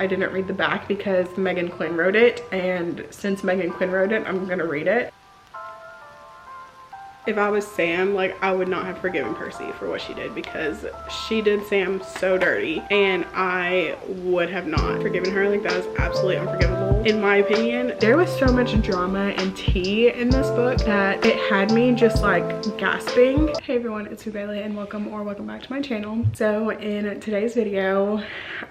I didn't read the back because Megan Quinn wrote it, and since Megan Quinn wrote it, I'm gonna read it. If I was Sam, like, I would not have forgiven Percy for what she did, because she did Sam so dirty, and I would have not forgiven her. Like, that is absolutely unforgivable in my opinion. There was so much drama and tea in this book that it had me just like gasping. Hey everyone, it's Bailey, and welcome back to my channel. So in today's video,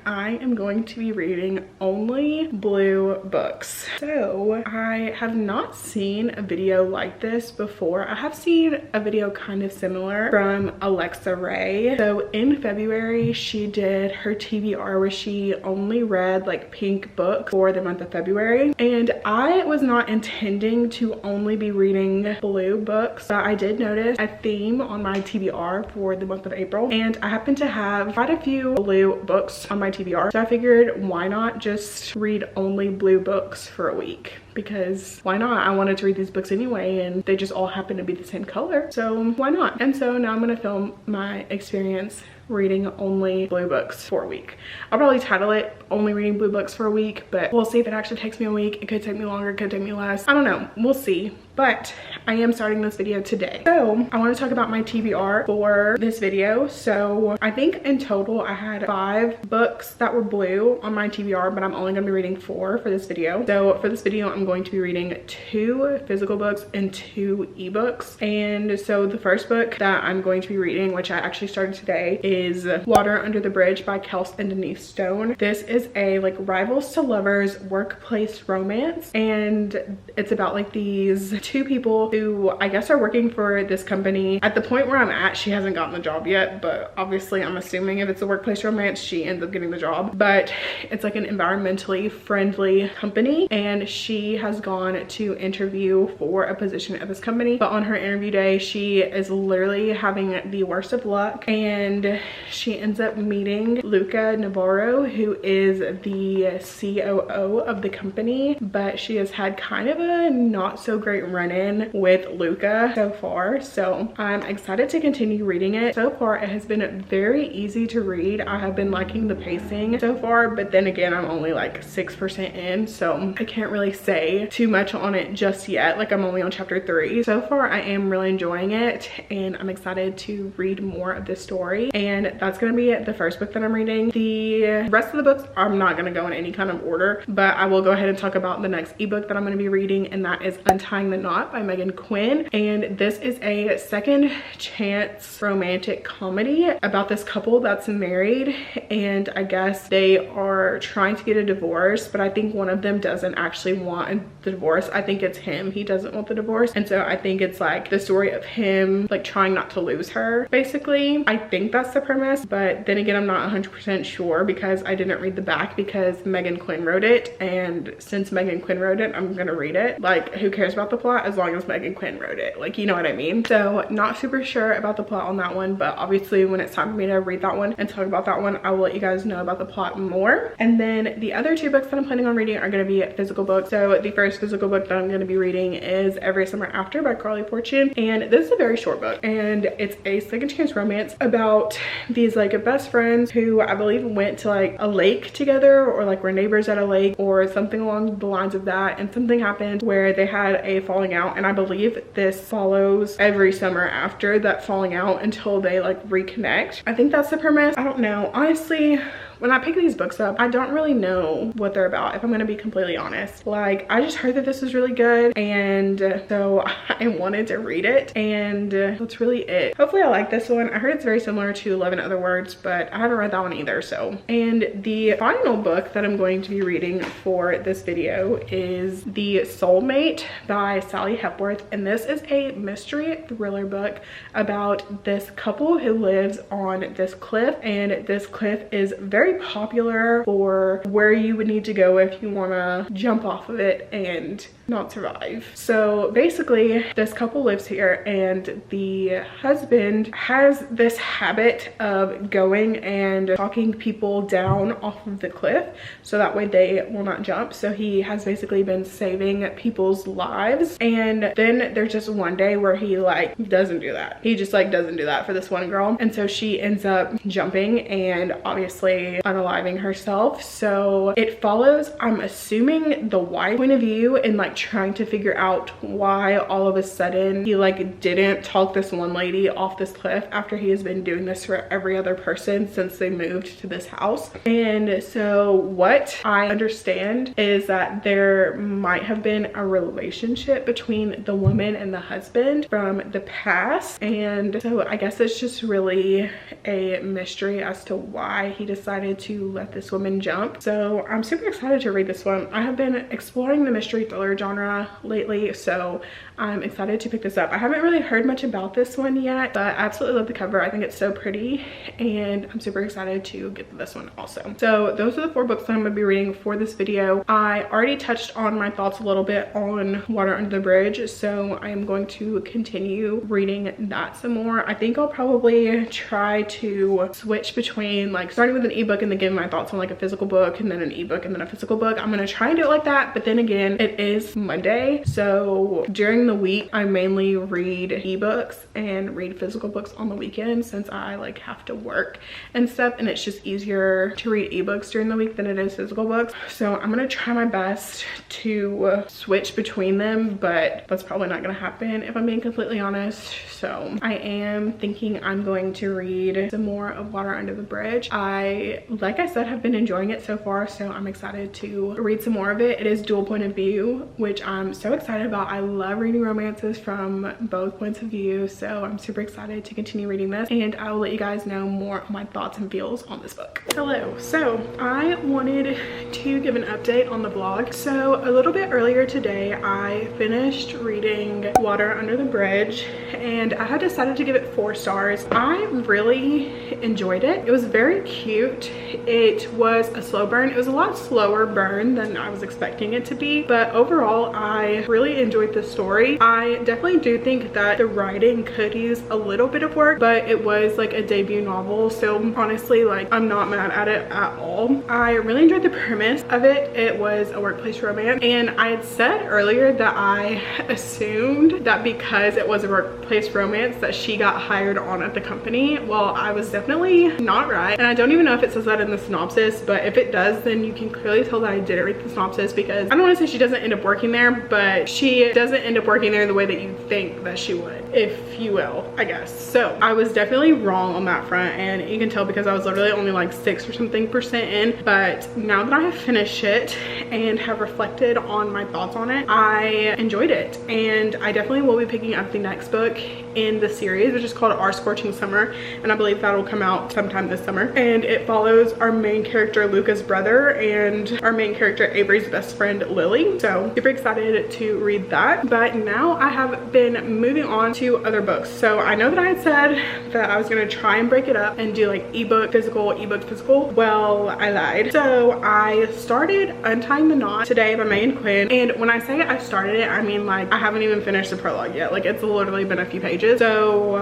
I am going to be reading only blue books. So I have not seen a video like this before. I have seen a video kind of similar from Alexa Ray. So in February, she did her TBR where she only read like pink books for the month of February. And I was not intending to only be reading blue books, but I did notice a theme on my TBR for the month of April. And I happen to have quite a few blue books on my TBR. So I figured, why not just read only blue books for a week? Because why not? I wanted to read these books anyway, and they just all happen to be the same color, so why not? And so now I'm gonna film my experience reading only blue books for a week. I'll probably title it only reading blue books for a week, but we'll see if it actually takes me a week. It could take me longer, it could take me less, I don't know, we'll see. But I am starting this video today. So I want to talk about my TBR for this video. So I think in total I had 5 books that were blue on my TBR, but I'm only going to be reading 4 for this video. So for this video, I'm going to be reading 2 physical books and 2 ebooks. And so the first book that I'm going to be reading, which I actually started today, is Water Under the Bridge by Kels and Denise Stone. This is a like rivals to lovers workplace romance, and it's about like these 2 people who I guess are working for this company. At the point where I'm at, she hasn't gotten the job yet, but obviously I'm assuming if it's a workplace romance, she ends up getting the job. But it's like an environmentally friendly company, and she has gone to interview for a position at this company. But on her interview day, she is literally having the worst of luck, and she ends up meeting Luca Navarro, who is the COO of the company. But she has had kind of a not so great run-in with Luca so far, so I'm excited to continue reading it. So far it has been very easy to read. I have been liking the pacing so far, but then again, I'm only like 6% in, so I can't really say too much on it just yet. Like, I'm only on chapter 3. So far I am really enjoying it, and I'm excited to read more of this story. And that's gonna be the first book that I'm reading. The rest of the books, I'm not gonna go in any kind of order, but I will go ahead and talk about the next ebook that I'm gonna be reading, and that is Untying the Knot by Megan Quinn. And this is a second chance romantic comedy about this couple that's married, and I guess they are trying to get a divorce, but I think one of them doesn't actually want the divorce. I think it's him, he doesn't want the divorce. And so I think it's like the story of him like trying not to lose her, basically. I think that's the premise, but then again, I'm not 100% sure because I didn't read the back because Megan Quinn wrote it, and since Megan Quinn wrote it, I'm gonna read it. Like, who cares about the plot as long as Megan Quinn wrote it? Like, you know what I mean? So not super sure about the plot on that one, but obviously when it's time for me to read that one and talk about that one, I will let you guys know about the plot more. And then the other 2 books that I'm planning on reading are going to be physical books. So the first physical book that I'm going to be reading is Every Summer After by Carly Fortune, and this is a very short book, and it's a second chance romance about these like best friends who I believe went to like a lake together, or like were neighbors at a lake or something along the lines of that, and something happened where they had a falling out, and I believe this follows every summer after that falling out until they like reconnect. I think that's the premise. I don't know, honestly. When I pick these books up, I don't really know what they're about, if I'm gonna be completely honest. Like, I just heard that this was really good, and so I wanted to read it, and that's really it. Hopefully I like this one. I heard it's very similar to Love in Other Words, but I haven't read that one either, so. And the final book that I'm going to be reading for this video is The Soulmate by Sally Hepworth, and this is a mystery thriller book about this couple who lives on this cliff, and this cliff is very popular for where you would need to go if you want to jump off of it and not survive. So basically this couple lives here, and the husband has this habit of going and talking people down off of the cliff so that way they will not jump. So he has basically been saving people's lives, and then there's just one day where he like doesn't do that. He just like doesn't do that for this one girl, and so she ends up jumping, and obviously basically unaliving herself. So it follows, I'm assuming, the wife point of view and like trying to figure out why all of a sudden he like didn't talk this one lady off this cliff after he has been doing this for every other person since they moved to this house. And so what I understand is that there might have been a relationship between the woman and the husband from the past, and so I guess it's just really a mystery as to why he decided to let this woman jump. So I'm super excited to read this one. I have been exploring the mystery thriller genre lately, so I'm excited to pick this up. I haven't really heard much about this one yet, but I absolutely love the cover. I think it's so pretty, and I'm super excited to get this one also. So those are the 4 books that I'm gonna be reading for this video. I already touched on my thoughts a little bit on Water Under the Bridge, so I am going to continue reading that some more. I think I'll probably try to switch between like starting with an ebook and then giving my thoughts on like a physical book and then an ebook and then a physical book. I'm gonna try and do it like that, but then again, it is Monday, so during the week I mainly read ebooks and read physical books on the weekend since I like have to work and stuff, and it's just easier to read ebooks during the week than it is physical books. So I'm gonna try my best to switch between them, but that's probably not gonna happen if I'm being completely honest. So I am thinking I'm going to read some more of Water Under the Bridge. Like I said, have been enjoying it so far, so I'm excited to read some more of it. It is dual point of view, which I'm so excited about. I love reading romances from both points of view, so I'm super excited to continue reading this, and I will let you guys know more on my thoughts and feels on this book. Hello, so I wanted to give an update on the vlog. So a little bit earlier today I finished reading Water Under the Bridge, and I have decided to give it 4 stars. I really enjoyed it. It was very cute. It was a slow burn. It was a lot slower burn than I was expecting it to be, but overall I really enjoyed the story. I definitely do think that the writing could use a little bit of work, but it was like a debut novel, so honestly, like, I'm not mad at it at all. I really enjoyed the premise of it. It was a workplace romance, and I had said earlier that I assumed that because it was a workplace romance that she got hired on at the company. Well, I was definitely not right, and I don't even know if it says that in the synopsis, but if it does, then you can clearly tell that I didn't read the synopsis, because I don't want to say she doesn't end up working there, but she doesn't end up working there the way that you think that she would, if you will, I guess. So I was definitely wrong on that front, and you can tell because I was literally only like 6% or something in, but now that I have finished it and have reflected on my thoughts on it, I enjoyed it, and I definitely will be picking up the next book in the series, which is called Our Scorching Summer, and I believe that'll come out sometime this summer. And it follows our main character Luca's brother and our main character Avery's best friend Lily, so super excited to read that. But now I have been moving on to other books. So I know that I had said that I was going to try and break it up and do like ebook physical, ebook physical. Well, I lied. So I started Untying the Knot today by May and Quinn, and when I say I started it, I mean like I haven't even finished the prologue yet. Like, it's literally been a few pages. So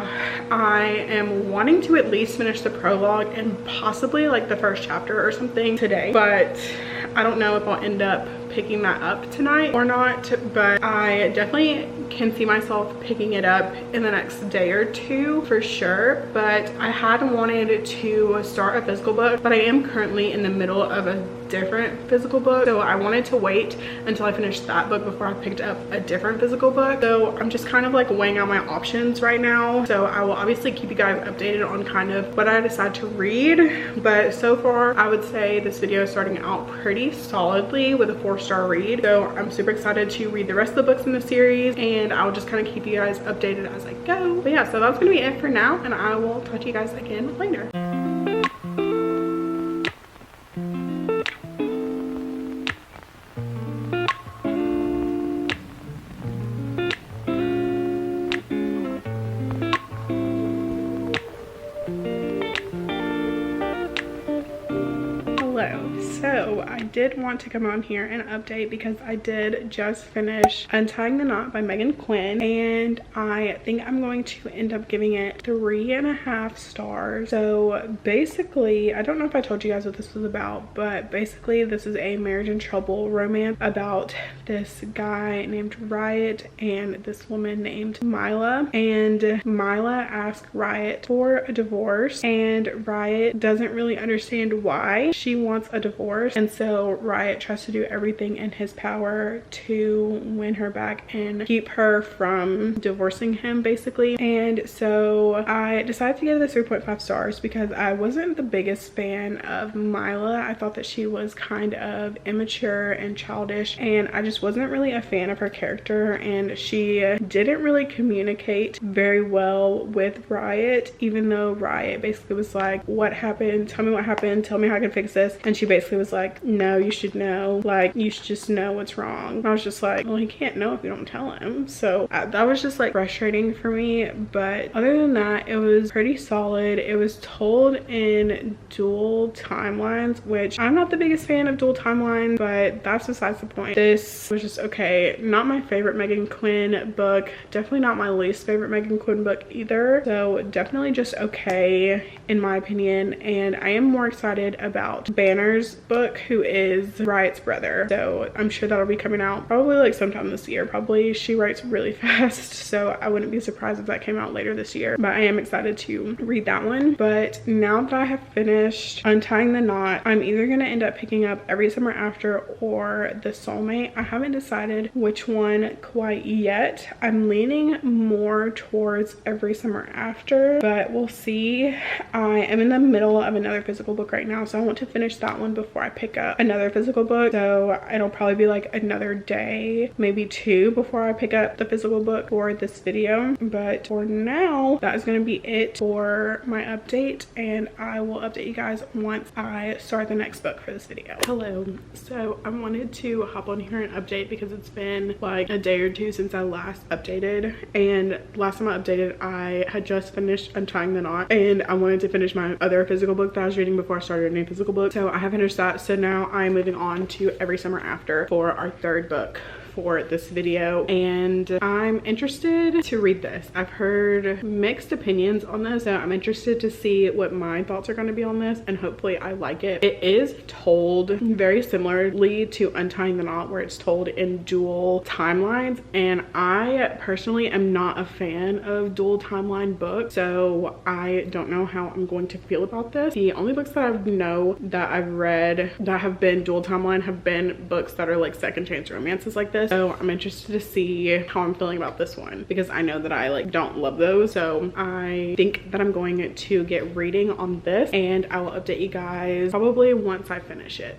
I am wanting to at least finish the prologue and possibly like the first chapter or something today, but I don't know if I'll end up picking that up tonight or not, but I definitely can see myself picking it up in the next day or two for sure. But I had wanted to start a physical book, but I am currently in the middle of a different physical book, so I wanted to wait until I finished that book before I picked up a different physical book. So I'm just kind of like weighing out my options right now, so I will obviously keep you guys updated on kind of what I decide to read. But so far I would say this video is starting out pretty solidly with a 4-star read, so I'm super excited to read the rest of the books in the series, and I'll just kind of keep you guys updated as I go. But yeah, so that's gonna be it for now, and I will talk to you guys again later. So I I did want to come on here and update because I did just finish Untying the Knot by Megan Quinn, and I think I'm going to end up giving it 3.5 stars. So basically, I don't know if I told you guys what this was about, but basically this is a marriage in trouble romance about this guy named Riot and this woman named Mila, and Mila asks Riot for a divorce, and Riot doesn't really understand why she wants a divorce, and so Riot tries to do everything in his power to win her back and keep her from divorcing him basically. And so I decided to give this 3.5 stars because I wasn't the biggest fan of Mila. I thought that she was kind of immature and childish, and I just wasn't really a fan of her character, and she didn't really communicate very well with Riot, even though Riot basically was like, what happened? Tell me what happened. Tell me how I can fix this. And she basically was like, no, you should know. Like, you should just know what's wrong. And I was just like, well, he can't know if you don't tell him. So that was just like frustrating for me. But other than that, it was pretty solid. It was told in dual timelines, which I'm not the biggest fan of dual timelines, but that's besides the point. This was just okay. Not my favorite Megan Quinn book. Definitely not my least favorite Megan Quinn book either. So definitely just okay in my opinion. And I am more excited about Banner's book, who is Riot's brother. So I'm sure that'll be coming out probably like sometime this year. Probably. She writes really fast, so I wouldn't be surprised if that came out later this year. But I am excited to read that one. But now that I have finished Untying the Knot, I'm either going to end up picking up Every Summer After or The Soulmate. I haven't decided which one quite yet. I'm leaning more towards Every Summer After, but we'll see. I am in the middle of another physical book right now, so I want to finish that one before I pick up another physical book. So it'll probably be like another day, maybe 2, before I pick up the physical book for this video. But for now, that is going to be it for my update, and I will update you guys once I start the next book for this video. Hello. So I wanted to hop on here and update because it's been like a day or 2 since I last updated, and last time I updated I had just finished Untying the Knot, and I wanted to finish my other physical book that I was reading before I started a new physical book. So I have finished that, so now I'm moving on to Every Summer After for our 3rd book for this video, and I'm interested to read this. I've heard mixed opinions on this, so I'm interested to see what my thoughts are going to be on this, and hopefully I like it. It is told very similarly to Untying the Knot, where it's told in dual timelines, and I personally am not a fan of dual timeline books, so I don't know how I'm going to feel about this. The only books that I know that I've read that have been dual timeline have been books that are like second chance romances like this. So I'm interested to see how I'm feeling about this one, because I know that I like don't love those. So I think that I'm going to get reading on this, and I will update you guys probably once I finish it.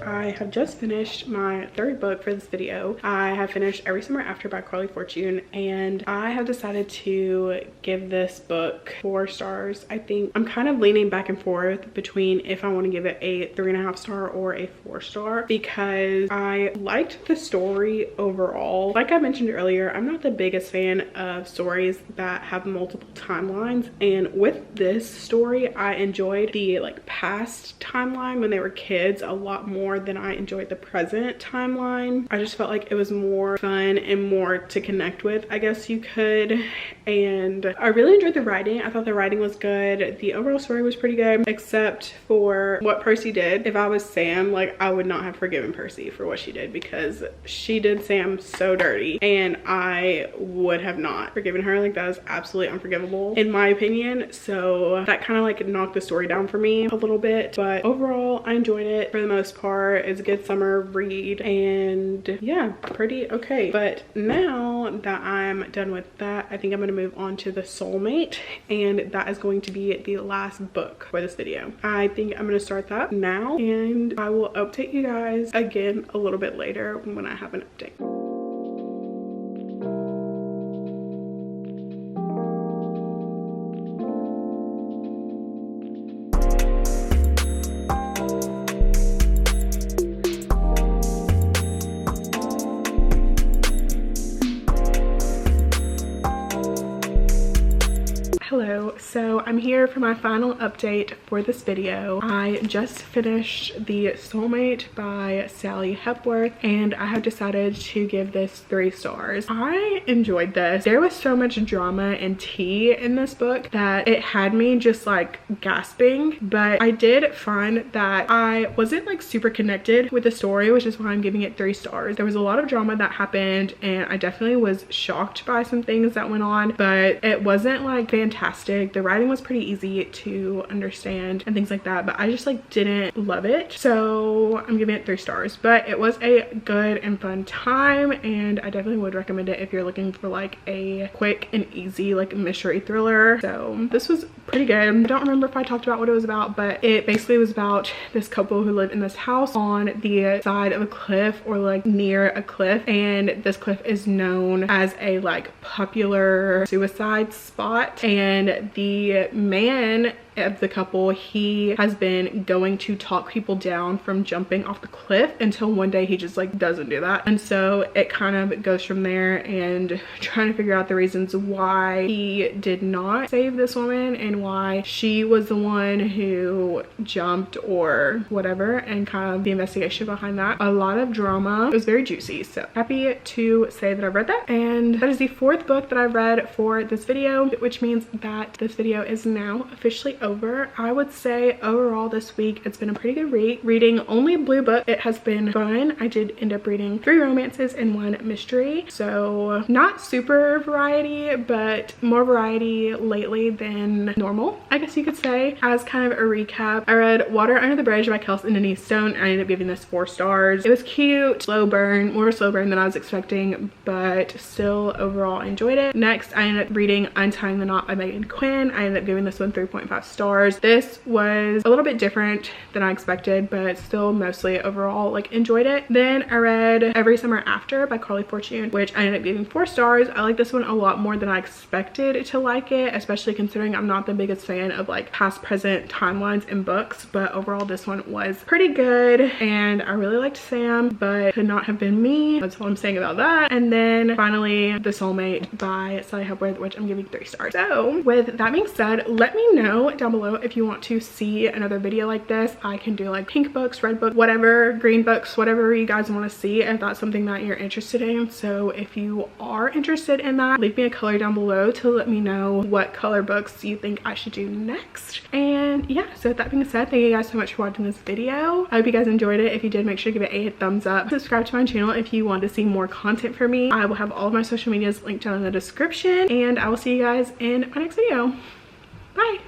I have just finished my 3rd book for this video. I have finished Every Summer After by Carly Fortune, and I have decided to give this book 4 stars. I think I'm kind of leaning back and forth between if I want to give it a 3.5 star or a 4 star, because I liked the story overall. Like I mentioned earlier, I'm not the biggest fan of stories that have multiple timelines, and with this story I enjoyed the like past timeline when they were kids a lot more than I enjoyed the present timeline. I just felt like it was more fun and more to connect with, I guess you could. And I really enjoyed the writing. I thought the writing was good. The overall story was pretty good, except for what Percy did. If I was Sam, like, I would not have forgiven Percy for what she did, because she did Sam so dirty, and I would have not forgiven her. Like, that is absolutely unforgivable in my opinion. So that kind of like knocked the story down for me a little bit, but overall I enjoyed it for the most part. It's a good summer read, and yeah, pretty okay. But now that I'm done with that, I think I'm gonna move on to The Soulmate, and that is going to be the last book for this video. I think I'm gonna start that now, and I will update you guys again a little bit later when I have an update. So I'm here for my final update for this video. I just finished The Soulmate by Sally Hepworth, and I have decided to give this 3 stars. I enjoyed this. There was so much drama and tea in this book that it had me just like gasping, but I did find that I wasn't like super connected with the story, which is why I'm giving it 3 stars. There was a lot of drama that happened, and I definitely was shocked by some things that went on, but it wasn't like fantastic. The writing was pretty easy to understand and things like that, but I just like didn't love it. So I'm giving it 3 stars, but it was a good and fun time, and I definitely would recommend it if you're looking for like a quick and easy like mystery thriller. So this was pretty good. I don't remember if I talked about what it was about, but it basically was about this couple who lived in this house on the side of a cliff, or like near a cliff, and this cliff is known as a like popular suicide spot, and the man of the couple, he has been going to talk people down from jumping off the cliff until one day he just like doesn't do that. And so it kind of goes from there, and trying to figure out the reasons why he did not save this woman and why she was the one who jumped or whatever, and kind of the investigation behind that. A lot of drama. It was very juicy, so happy to say that I've read that. And that is the 4th book that I've read for this video, which means that this video is now officially over. I would say overall this week it's been a pretty good reading only a blue book. It has been fun. I did end up reading 3 romances and 1 mystery, so not super variety, but more variety lately than normal, I guess you could say. As kind of a recap, I read Water Under the Bridge by Kelsey and Denise Stone. I ended up giving this 4 stars. It was cute, slow burn, more of a slow burn than I was expecting, but still overall I enjoyed it. Next, I ended up reading Untying the Knot by Megan Quinn. I ended up giving this one 3.5 stars. This was a little bit different than I expected, but still mostly overall like enjoyed it. Then I read Every Summer After by Carly Fortune, which I ended up giving 4 stars. I like this one a lot more than I expected to like it, especially considering I'm not the biggest fan of like past present timelines in books, but overall this one was pretty good, and I really liked Sam, but could not have been me. That's all I'm saying about that. And then finally The Soulmate by Sally Hepworth, which I'm giving 3 stars. So with that being said, let me know down below if you want to see another video like this. I can do like pink books, red books, whatever, green books, whatever you guys want to see, if that's something that you're interested in. So if you are interested in that, leave me a color down below to let me know what color books you think I should do next. And yeah, so with that being said, thank you guys so much for watching this video. I hope you guys enjoyed it. If you did, make sure to give it a thumbs up. Subscribe to my channel if you want to see more content from me. I will have all of my social medias linked down in the description, and I will see you guys in my next video. Bye.